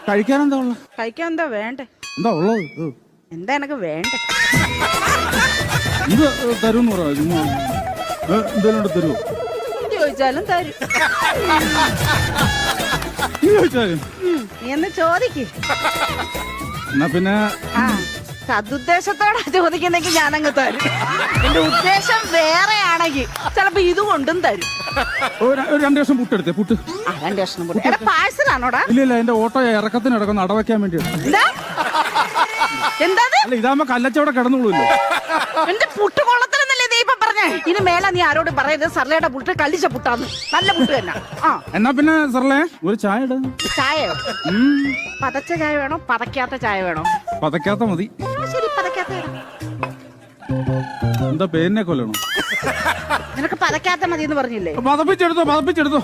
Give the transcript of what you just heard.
കഴിക്കാൻ എന്താ ഉള്ളത്? കഴിക്കാൻ എന്താ വേണ്ടേ? എന്താ ഉള്ളത്? എന്താ എനക്ക് വേണ്ടേ? ഇത് തരുമെന്ന് പറയാ. ചുമ്മാ എന്തേലും തരുമോ? ചോദിച്ചാലും തരും. ചോദിച്ചാലും നീ എന്ന് ചോദിക്ക്. എന്നാ പിന്നെ സതുദ്ദേശത്തോടെ ചോദിക്കുന്നെങ്കിൽ ഞാനങ്ങ് തരും. എന്റെ ഉദ്ദേശം വേറെയാണെങ്കിൽ ചിലപ്പോ ഇത് കൊണ്ടും തരും. ഒരു 2 കഷ്ണം പുട്ടെടുത്തേ. പുട്ട് 2 കഷ്ണം പുട്ട്. എടാ പാഴ്സലാണോടാ? ഇല്ല എന്റെ ഓട്ടോ ഇറക്കത്തിന് ഇടക്കൊന്ന് അടവയ്ക്കാൻ വേണ്ടി. എന്താ അല്ല ഇതാകുമ്പോ കല്ലച്ചവിടെ കിടന്നുള്ളൂല്ലോ. എന്റെ പുട്ട് കൊള്ളത്തിലെന്നല്ലേ നീ ഇപ്പൊ പറഞ്ഞേ? ഇനി മേലെ നീ ആരോട് പറയരുത് സർലയുടെ പുട്ട് കല്ലിച്ച പുട്ടാന്ന്. നല്ല പുട്ട് തന്നെ. എന്നാ പിന്നെ സർലേ ഒരു ചായ ഇട. ചായയോ? പതച്ച ചായ വേണോ പതക്കാത്ത ചായ വേണോ? പതക്കാത്ത മതി. ശരി പതക്കാത്ത. എന്താ പേരിനെ കൊല്ലണോ? നിനക്ക് പതക്കാത്ത മതി എന്ന് പറഞ്ഞില്ലേ? പതപ്പിച്ചെടുത്തോ.